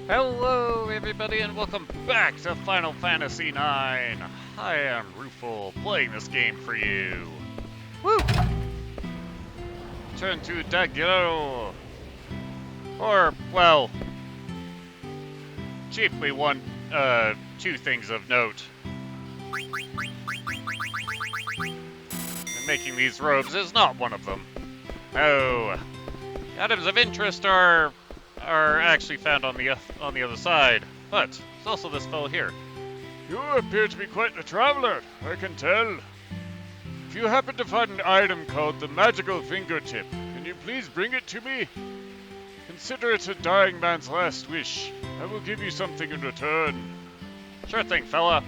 Hello everybody and welcome back to Final Fantasy IX. I am Rufal, playing this game for you. Woo! Turn to Daguerreo. Or, well, chiefly two things of note. And making these robes is not one of them. Oh, items of interest are actually found on the other side, but there's also this fellow here. You appear to be quite the traveler, I can tell. If you happen to find an item called the Magical Fingertip, can you please bring it to me? Consider it a dying man's last wish. I will give you something in return. Sure thing, fella.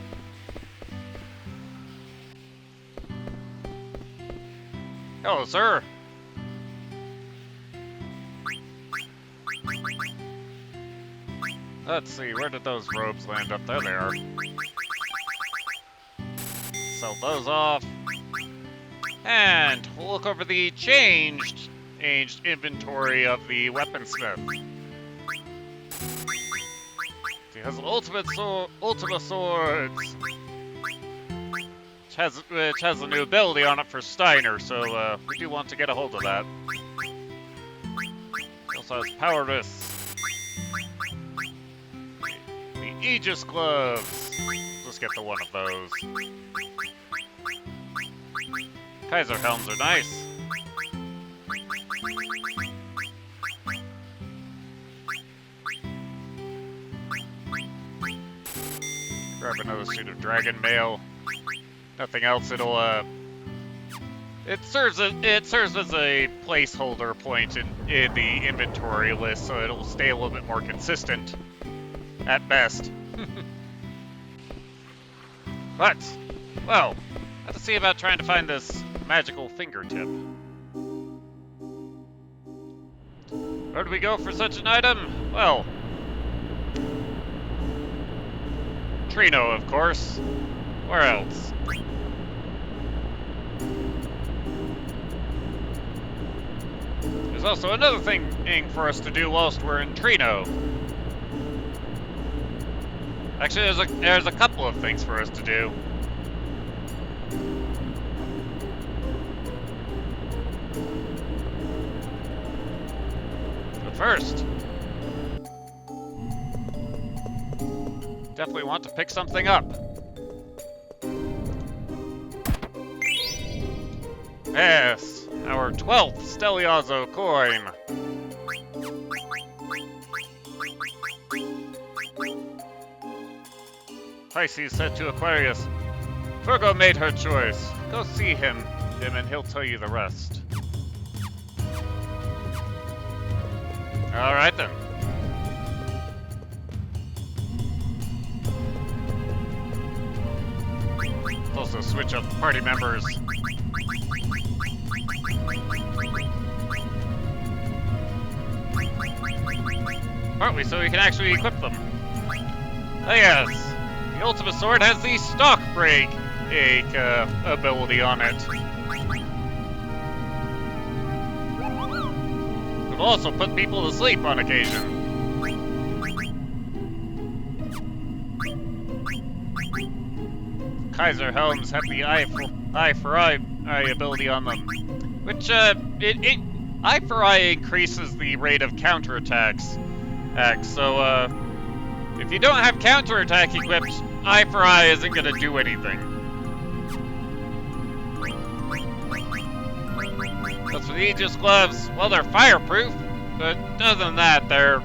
Hello, sir. Let's see, where did those robes land up? There they are. Sell those off. And we'll look over the changed inventory of the weaponsmith. He has an Ultima Swords, which has a new ability on it for Steiner, so we do want to get a hold of that. He also has Powerless. Aegis gloves. Let's get to one of those. Kaiser helms are nice. Grab another suit of dragon mail. Nothing else. It serves as a placeholder point in the inventory list, so it'll stay a little bit more consistent. At best. But, well, I have to see about trying to find this magical fingertip. Where do we go for such an item? Well, Treno, of course. Where else? There's also another thing for us to do whilst we're in Treno. Actually, there's a couple of things for us to do. But first, definitely want to pick something up. Yes, our 12th Stellazzio coin. Pisces said to Aquarius, Virgo made her choice. Go see him and he'll tell you the rest. Alright then. Let's also switch up party members. Aren't we? So we can actually equip them. Oh yes. The Ultima Sword has the Stock Break ability on it. It'll also put people to sleep on occasion. Kaiser helms have the eye for eye ability on them, which eye for eye increases the rate of counterattacks. So if you don't have counterattack equipped, eye for eye isn't going to do anything. As for the Aegis gloves, well, they're fireproof, but other than that, they're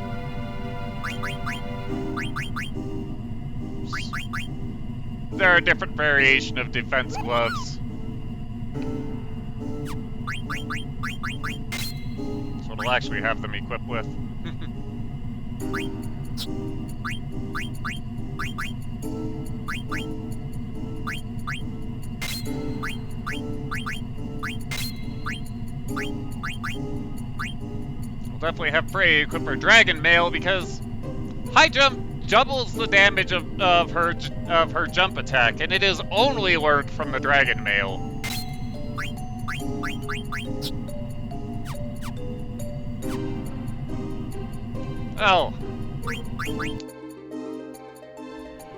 a different variation of defense gloves. That's what I'll actually have them equipped with. We'll definitely have Frey equip her dragon mail because high jump doubles the damage of her jump attack, and it is only learned from the dragon mail. Well,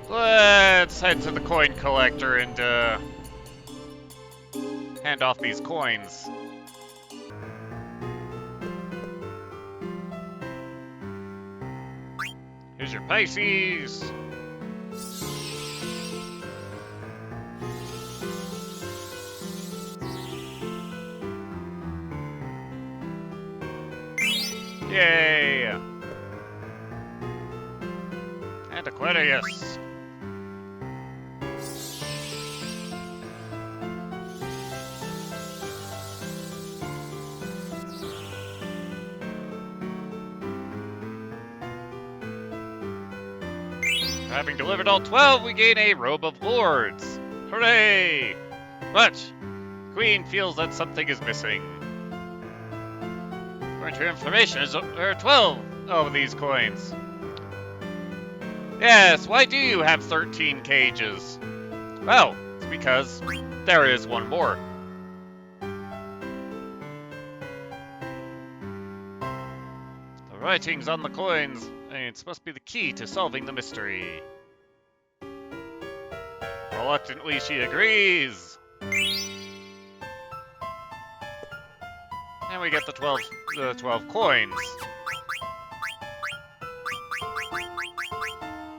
Let's head to the coin collector and hand off these coins. Here's your Pisces. Yay! And Aquarius. Having delivered all 12, we gain a robe of lords. Hooray! But Queen feels that something is missing. According to her information, there are 12 of these coins. Yes, why do you have 13 cages? Well, it's because there is one more. The writings on the coins, it must be the key to solving the mystery. Reluctantly, she agrees. And we get the 12 coins.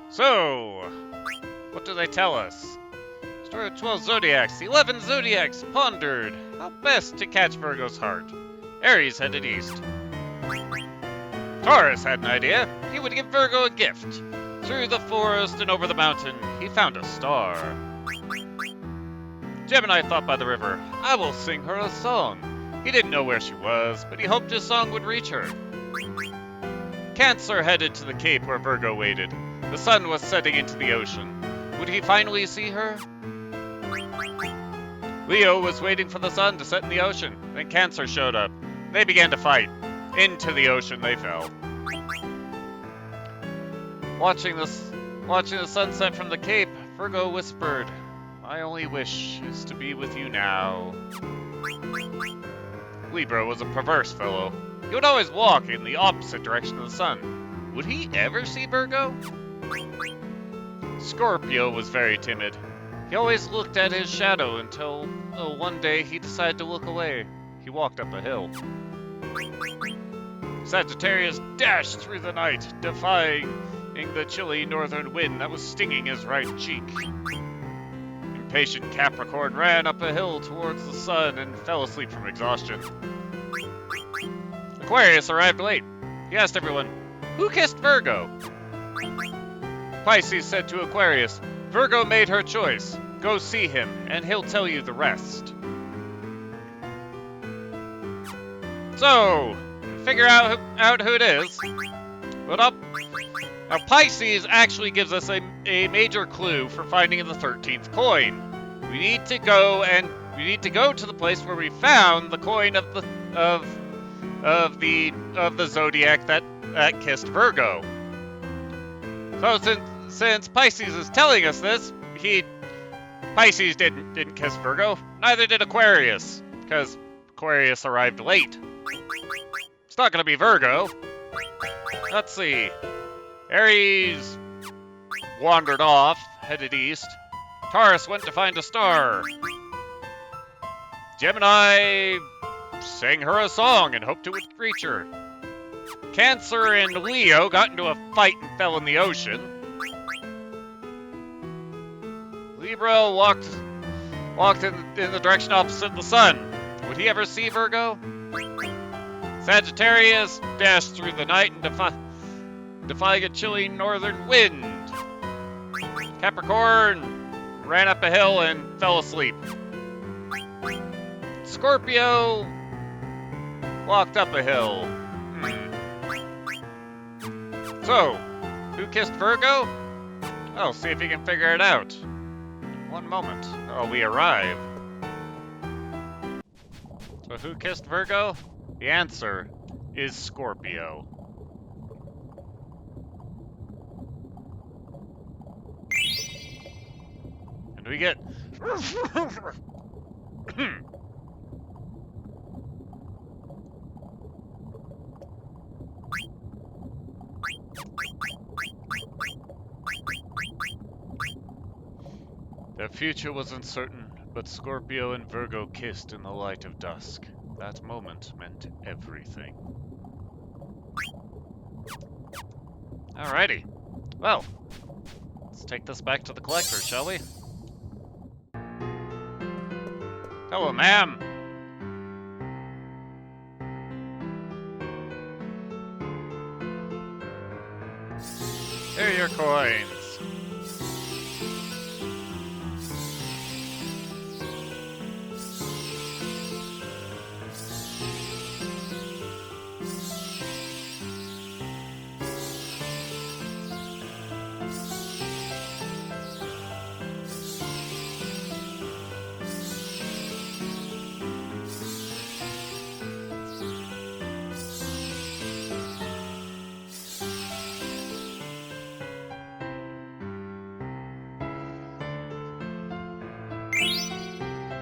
So, what do they tell us? Story of 12 zodiacs. The 11 zodiacs pondered how best to catch Virgo's heart. Aries headed east. Taurus had an idea. He would give Virgo a gift. Through the forest and over the mountain, he found a star. Gemini thought by the river, I will sing her a song. He didn't know where she was, but he hoped his song would reach her. Cancer headed to the cape where Virgo waited. The sun was setting into the ocean. Would he finally see her? Leo was waiting for the sun to set in the ocean. Then Cancer showed up. They began to fight. Into the ocean they fell. Watching the sunset from the cape, Virgo whispered, my only wish is to be with you now. Libra was a perverse fellow. He would always walk in the opposite direction of the sun. Would he ever see Virgo? Scorpio was very timid. He always looked at his shadow until one day he decided to look away. He walked up a hill. Sagittarius dashed through the night, defying the chilly northern wind that was stinging his right cheek. Impatient Capricorn ran up a hill towards the sun and fell asleep from exhaustion. Aquarius arrived late. He asked everyone, who kissed Virgo? Pisces said to Aquarius, Virgo made her choice. Go see him, and he'll tell you the rest. So, figure out who it is. But now Pisces actually gives us a major clue for finding the 13th coin. We need to go to the place where we found the coin of the zodiac that kissed Virgo. So since Pisces is telling us this, Pisces didn't kiss Virgo. Neither did Aquarius, because Aquarius arrived late. It's not gonna be Virgo. Let's see. Aries wandered off, headed east. Taurus went to find a star. Gemini sang her a song and hoped it would reach her. Cancer and Leo got into a fight and fell in the ocean. Libra walked in the direction opposite the sun. Would he ever see Virgo? Sagittarius dashed through the night and defying a chilly northern wind. Capricorn ran up a hill and fell asleep. Scorpio walked up a hill. So, who kissed Virgo? I'll see if you can figure it out. One moment. Oh, we arrive. So who kissed Virgo? The answer is Scorpio. And we get... Their future was uncertain, but Scorpio and Virgo kissed in the light of dusk. That moment meant everything. Alrighty. Well, let's take this back to the collector, shall we? Hello, ma'am. Here are your coins.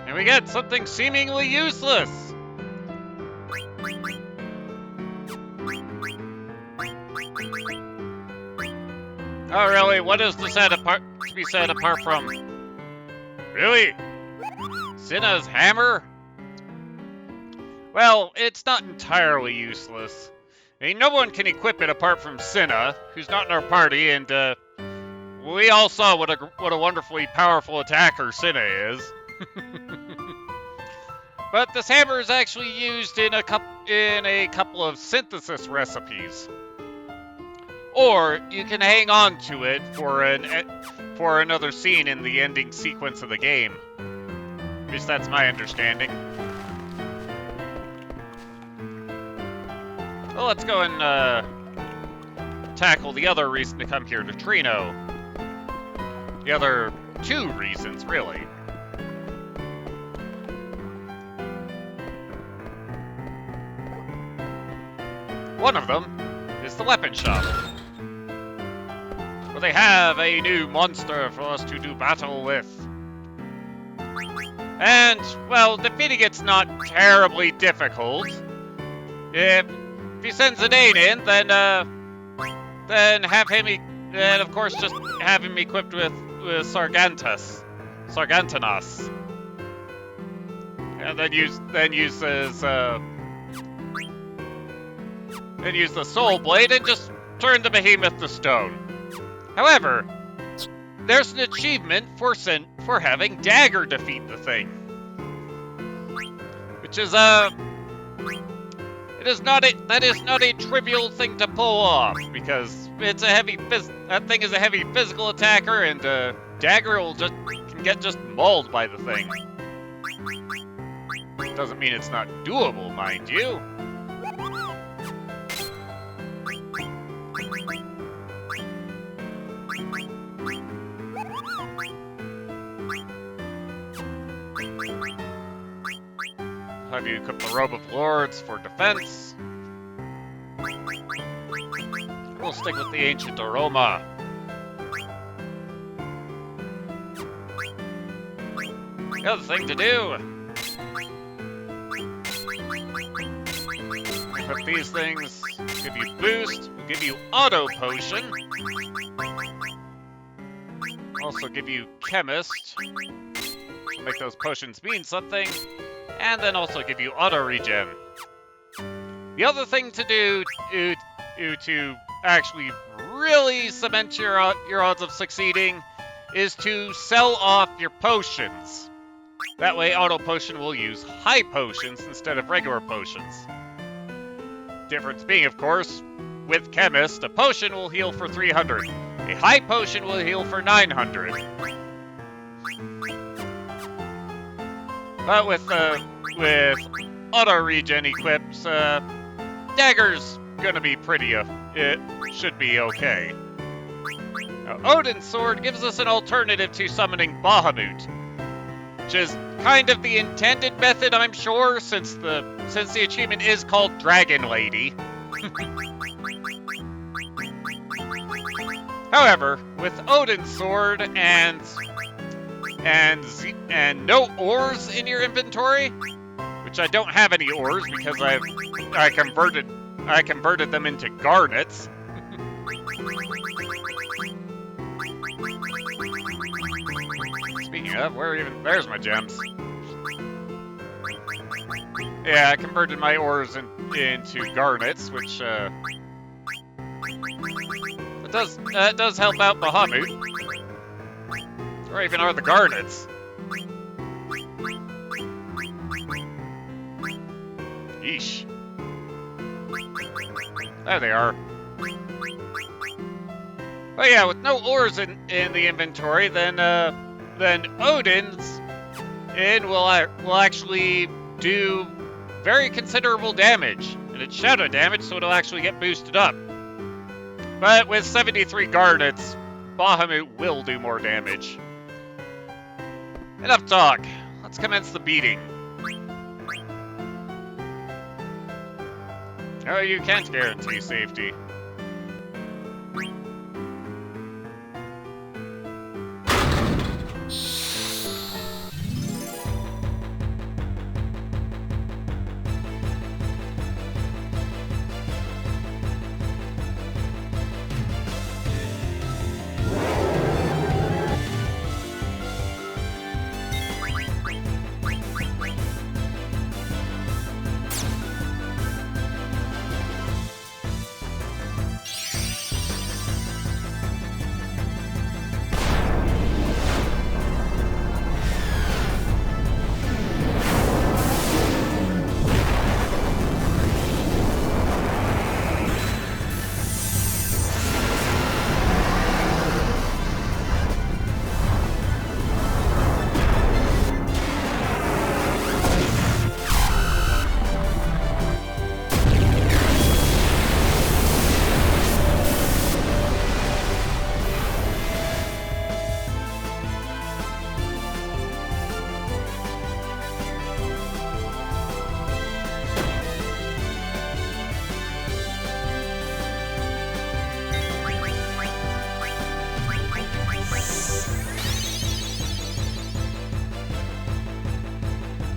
And we get something seemingly useless. Oh, really? What is to be said apart from? Really? Cinna's hammer? Well, it's not entirely useless. I mean, no one can equip it apart from Cinna, who's not in our party, and we all saw what a wonderfully powerful attacker Cinna is. But this hammer is actually used in a couple of synthesis recipes. Or you can hang on to it for another scene in the ending sequence of the game. At least that's my understanding. Well, let's go and tackle the other reason to come here to Treno. The other two reasons, really. One of them is the weapon shop, where they have a new monster for us to do battle with. And, well, defeating it's not terribly difficult. If he sends Zidane in, then have him, and of course just have him equipped with Sargantanas. And then use the Soul Blade and just turn the behemoth to stone. However, there's an achievement for having Dagger defeat the thing, which is that is not a trivial thing to pull off, because it's that thing is a heavy physical attacker, and Dagger can get just mauled by the thing. Doesn't mean it's not doable, mind you. Have you equip the Robe of Lords for defense? We'll stick with the Ancient Aroma. The other thing to do, equip these things, give you boost, we'll give you Auto Potion, also give you Chemist, to make those potions mean something, and then also give you auto regen. The other thing to do to actually really cement your odds of succeeding is to sell off your potions. That way, auto potion will use high potions instead of regular potions. Difference being, of course, with Chemist, a potion will heal for 300. A high potion will heal for 900. But with auto regen equipped, Dagger's gonna be it should be okay. Now, Odin's Sword gives us an alternative to summoning Bahamut, which is kind of the intended method, I'm sure, since the achievement is called Dragon Lady. However, with Odin's Sword and no ores in your inventory, which I don't have any ores because I converted them into garnets. Speaking of, there's my gems. Yeah, I converted my ores into garnets, which, that does help out Bahamut. Or even are the garnets. Yeesh. There they are. Oh yeah, with no ores in the inventory, then Odin's will actually do very considerable damage. And it's shadow damage, so it'll actually get boosted up. But with 73 garnets, Bahamut will do more damage. Enough talk. Let's commence the beating. Oh, you can't guarantee safety.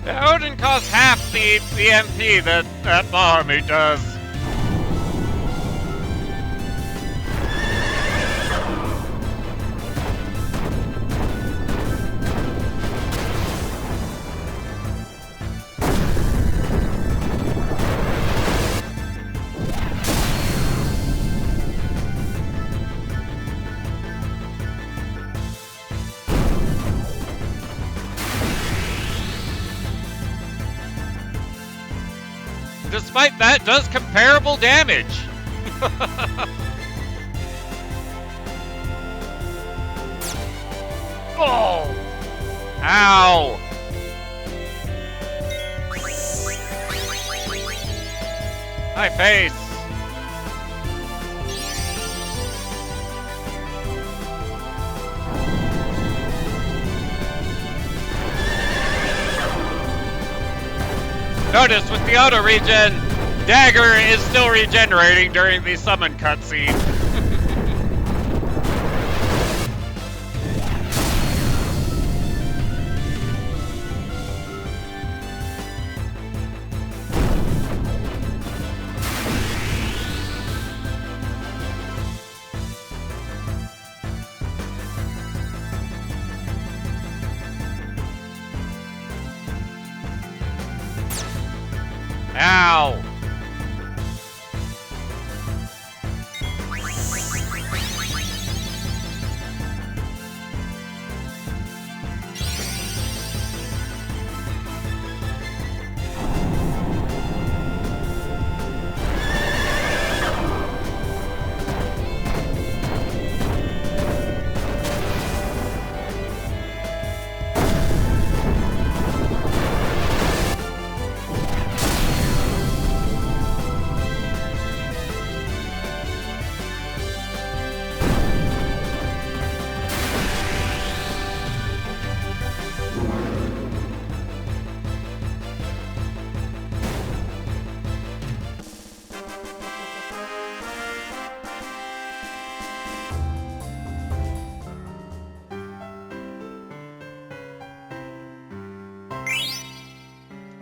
Odin costs half the MP that Bahamut does. Despite that, does comparable damage. Oh! Ow! My face! Notice with the auto regen, Dagger is still regenerating during the summon cutscene. Ow!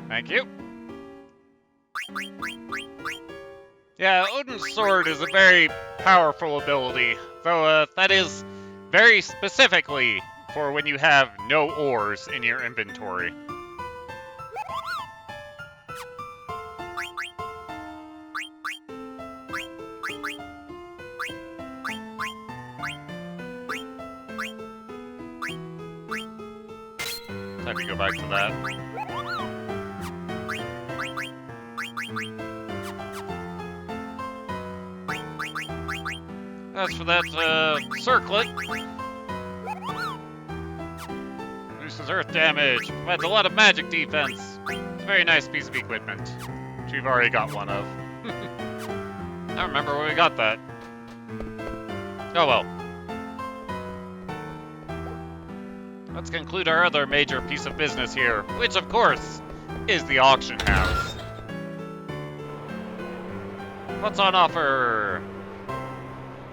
Thank you. Yeah, Odin's sword is a very powerful ability, though that is very specifically for when you have no ores in your inventory. Time to go back to that. As for that, circlet, reduces earth damage, provides a lot of magic defense. It's a very nice piece of equipment, which we've already got one of. I don't remember where we got that. Oh well. Let's conclude our other major piece of business here, which of course is the auction house. What's on offer?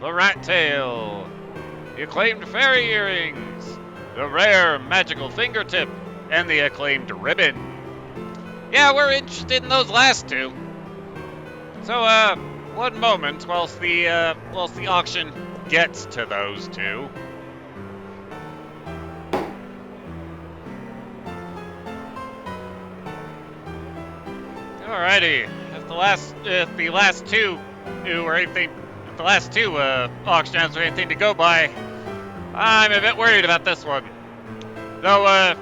The rat tail, the acclaimed fairy earrings, the rare magical fingertip, and the acclaimed ribbon. Yeah, we're interested in those last two. So, one moment whilst the auction gets to those two. Alrighty, if the last two auction houses are anything to go by, I'm a bit worried about this one. Though,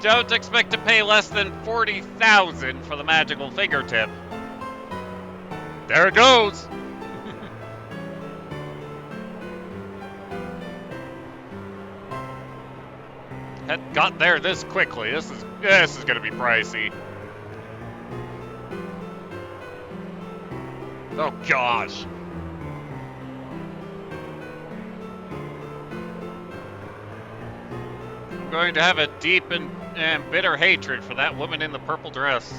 don't expect to pay less than 40,000 for the magical fingertip. There it goes! Had got there this quickly. This is gonna be pricey. Oh gosh. I'm going to have a deep and bitter hatred for that woman in the purple dress.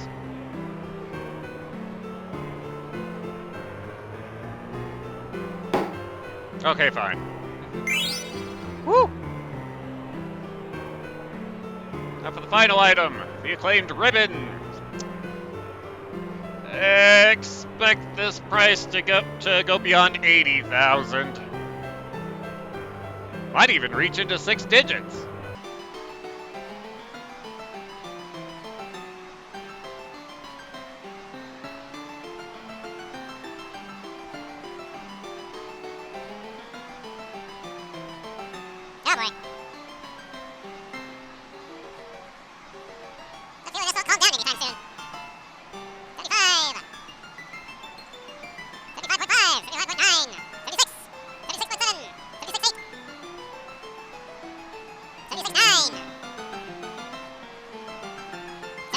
Okay, fine. Woo! Now for the final item, the acclaimed ribbon. Expect this price to go beyond 80,000. Might even reach into 6 digits. Oh boy. I feel like this will calm down anytime soon. 35! 35.5! 35.9! 36! 36.7! 36.8! 36.9!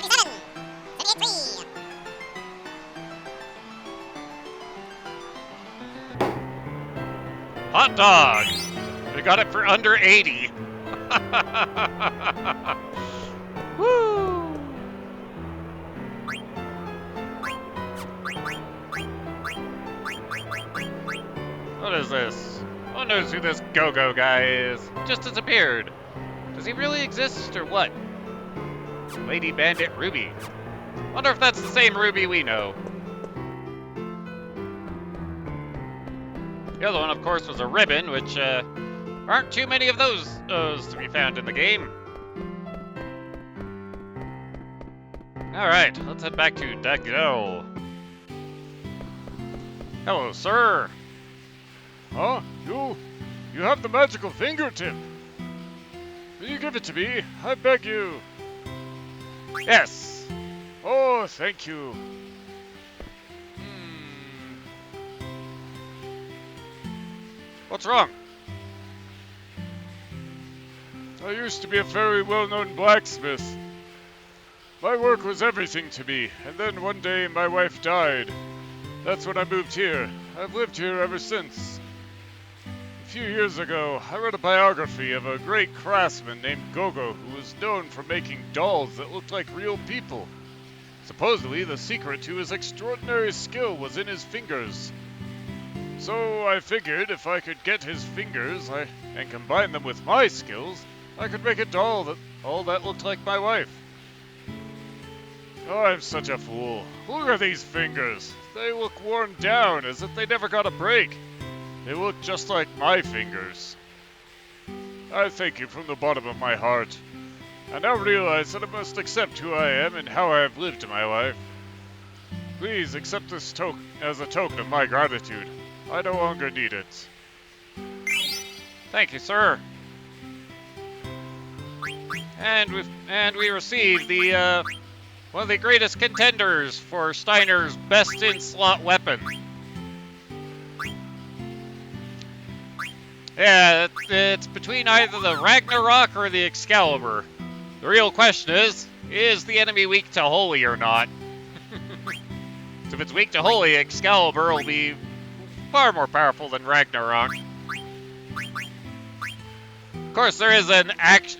77! 78.3! Hot dog! We got it for under 80. Woo! What is this? Who knows who this go-go guy is? Just disappeared. Does he really exist or what? Lady Bandit Ruby. Wonder if that's the same Ruby we know. The other one, of course, was a ribbon, which, aren't too many of those to be found in the game. Alright, let's head back to Daguerreo. Hello, sir. Huh? You have the magical fingertip. Will you give it to me? I beg you. Yes. Oh, thank you. What's wrong? I used to be a very well-known blacksmith. My work was everything to me, and then one day my wife died. That's when I moved here. I've lived here ever since. A few years ago, I read a biography of a great craftsman named Gogo who was known for making dolls that looked like real people. Supposedly, the secret to his extraordinary skill was in his fingers. So I figured if I could get his fingers and combine them with my skills, I could make a doll that looked like my wife. Oh, I'm such a fool. Look at these fingers. They look worn down as if they never got a break. They look just like my fingers. I thank you from the bottom of my heart. I now realize that I must accept who I am and how I have lived my life. Please accept this token as a token of my gratitude. I no longer need it. Thank you, sir. And we received the one of the greatest contenders for Steiner's best in slot weapon. Yeah, it's between either the Ragnarok or the Excalibur. The real question is the enemy weak to holy or not? So if it's weak to holy, Excalibur will be far more powerful than Ragnarok. Of course, there is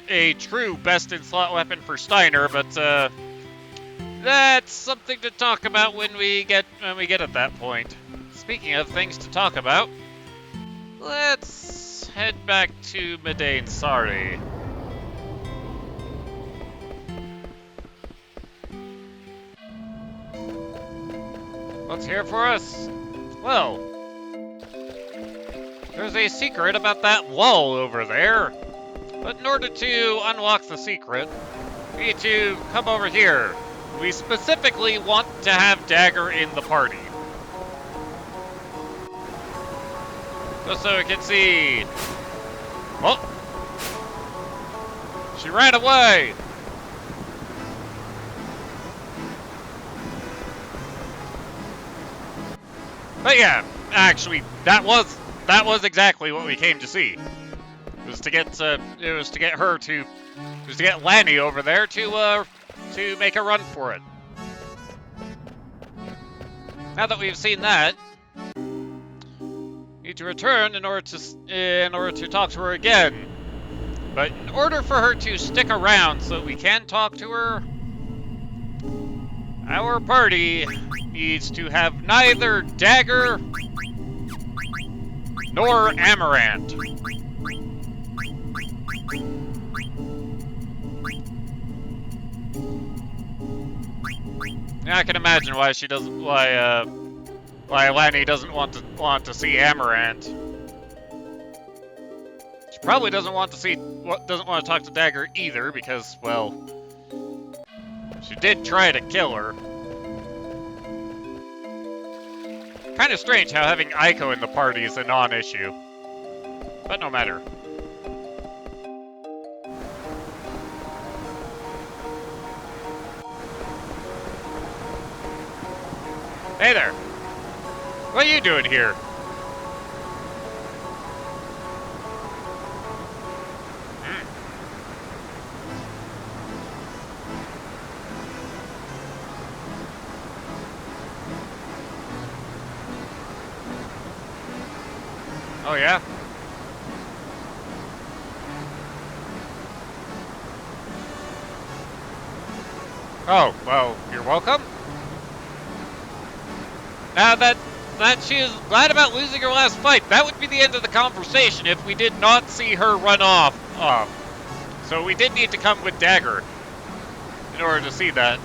a true best-in-slot weapon for Steiner, but that's something to talk about when we get at that point. Speaking of things to talk about, let's head back to Medain Sari. What's here for us? Well, there's a secret about that wall over there. But in order to unlock the secret, we need to come over here. We specifically want to have Dagger in the party. Just so we can see. Oh! She ran away! But yeah, actually, that was exactly what we came to see. It was to get Lanny over there to make a run for it. Now that we've seen that, we need to return in order to talk to her again. But in order for her to stick around so we can talk to her, our party needs to have neither Dagger nor Amaranth. Yeah, I can imagine why she doesn't. Why Lanny doesn't want to see Amaranth. She probably doesn't want to talk to Dagger either, because, well, she did try to kill her. Kind of strange how having Aiko in the party is a non-issue. But no matter. Hey there! What are you doing here? Oh, yeah? Oh, well, you're welcome. Now that she is glad about losing her last fight, that would be the end of the conversation if we did not see her run off. So we did need to come with Dagger in order to see that.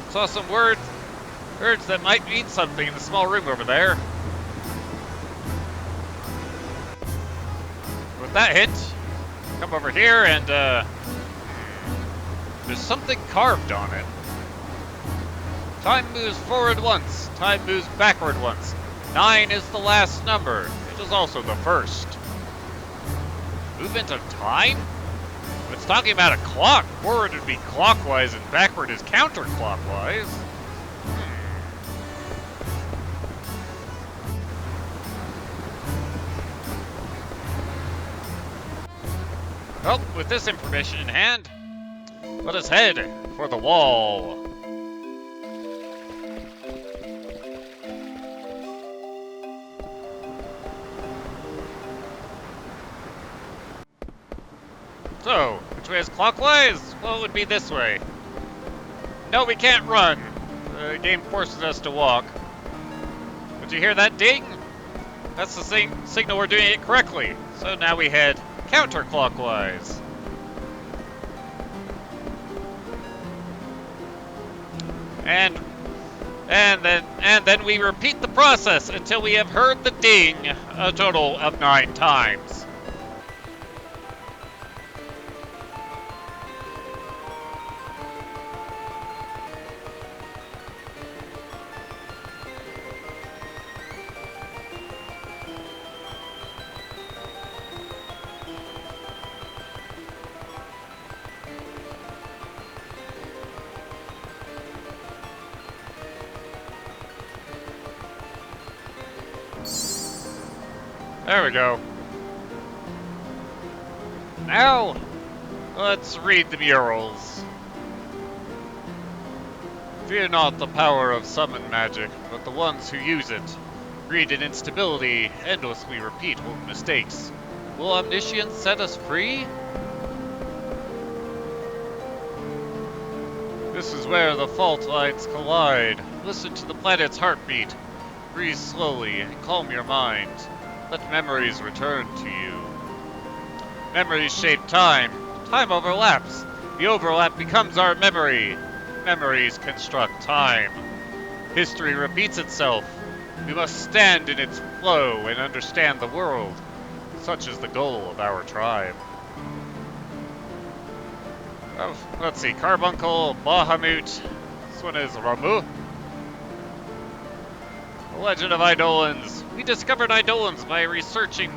Saw some words that might mean something in the small room over there. With that hit, come over here and there's something carved on it. Time moves forward once, time moves backward once. 9 is the last number. It is also the first. Movement of time? If it's talking about a clock, forward would be clockwise and backward is counterclockwise. Well, with this information in hand, let us head for the wall. So, which way is clockwise? Well, it would be this way. No, we can't run. The game forces us to walk. Did you hear that ding? That's the signal we're doing it correctly. So now we head counterclockwise. And then we repeat the process until we have heard the ding a total of 9 times. There we go. Now, let's read the murals. Fear not the power of summon magic, but the ones who use it. Greed and instability endlessly repeat old mistakes. Will omniscience set us free? This is where the fault lines collide. Listen to the planet's heartbeat. Breathe slowly and calm your mind. Let memories return to you. Memories shape time. Time overlaps. The overlap becomes our memory. Memories construct time. History repeats itself. We must stand in its flow and understand the world. Such is the goal of our tribe. Oh, let's see. Carbuncle, Bahamut. This one is Ramu. The Legend of Eidolons. We discovered Eidolons by researching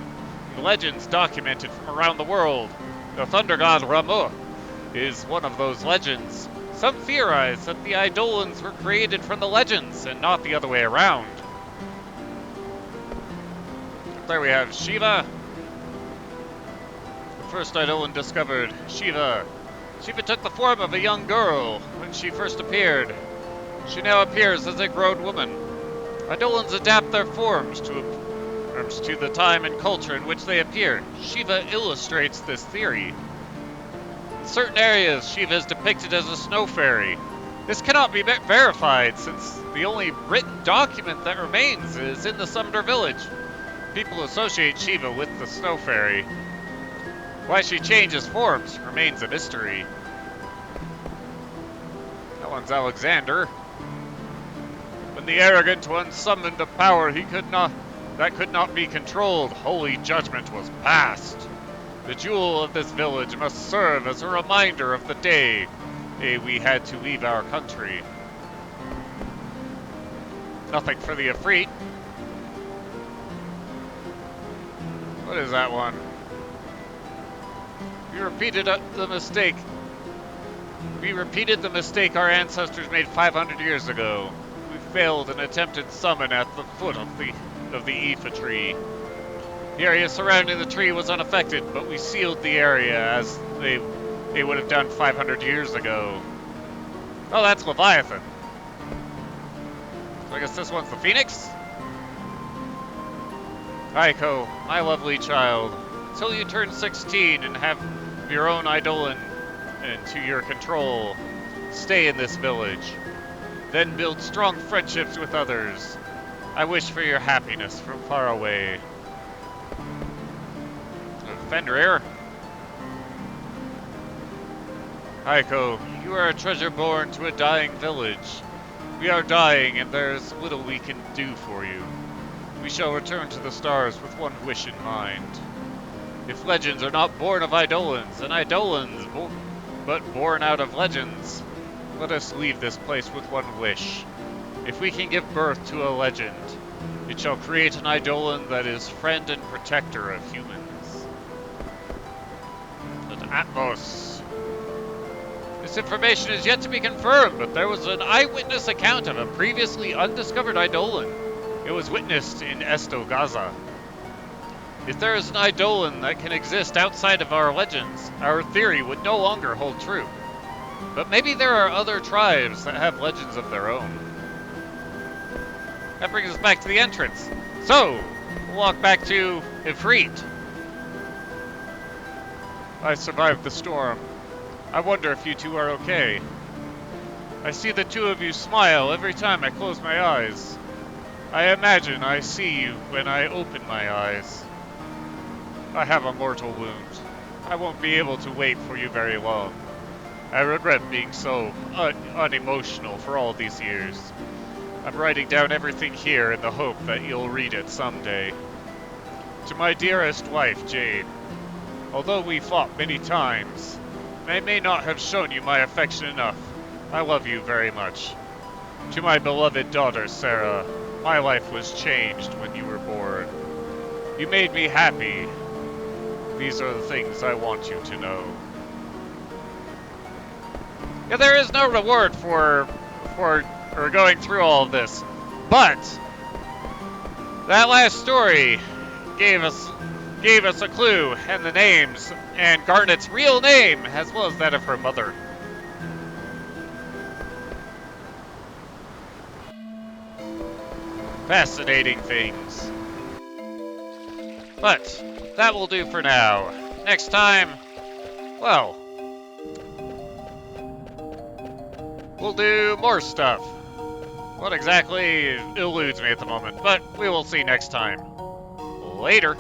legends documented from around the world. The thunder god Ramu is one of those legends. Some theorize that the Eidolons were created from the legends and not the other way around. There we have Shiva. The first Eidolon discovered, Shiva. Shiva took the form of a young girl when she first appeared. She now appears as a grown woman. Eidolons adapt their forms to the time and culture in which they appear. Shiva illustrates this theory. In certain areas, Shiva is depicted as a snow fairy. This cannot be verified since the only written document that remains is in the Sumner village. People associate Shiva with the snow fairy. Why she changes forms remains a mystery. That one's Alexander. When the arrogant one summoned a power that could not be controlled, holy judgment was passed. The jewel of this village must serve as a reminder of the day we had to leave our country. Nothing for the Efreet. What is that one? We repeated the mistake our ancestors made 500 years ago. We failed an attempted summon at the foot of the Aoife tree. The area surrounding the tree was unaffected, but we sealed the area as they would have done 500 years ago. Oh, that's Leviathan. So I guess this one's the Phoenix? Aiko, my lovely child, until you turn 16 and have your own Eidolon into your control, stay in this village. Then build strong friendships with others. I wish for your happiness from far away. Fenrir. Aiko, you are a treasure born to a dying village. We are dying, and there is little we can do for you. We shall return to the stars with one wish in mind. If legends are not born of Eidolons, and Eidolons but born out of legends, let us leave this place with one wish. If we can give birth to a legend, it shall create an Eidolon that is friend and protector of humans. An Atmos. This information is yet to be confirmed, but there was an eyewitness account of a previously undiscovered Eidolon. It was witnessed in Gaza. If there is an Eidolon that can exist outside of our legends, our theory would no longer hold true. But maybe there are other tribes that have legends of their own. That brings us back to the entrance. So, we'll walk back to Efreet. I survived the storm. I wonder if you two are okay. I see the two of you smile every time I close my eyes. I imagine I see you when I open my eyes. I have a mortal wound. I won't be able to wait for you very long. I regret being so unemotional for all these years. I'm writing down everything here in the hope that you'll read it someday. To my dearest wife, Jade, although we fought many times, I may not have shown you my affection enough. I love you very much. To my beloved daughter, Sarah, my life was changed when you were born. You made me happy. These are the things I want you to know. Yeah, there is no reward for going through all of this, but that last story gave us a clue and the names and Garnet's real name as well as that of her mother. Fascinating things. But that will do for now. Next time, well, we'll do more stuff. What exactly eludes me at the moment, but we will see next time. Later.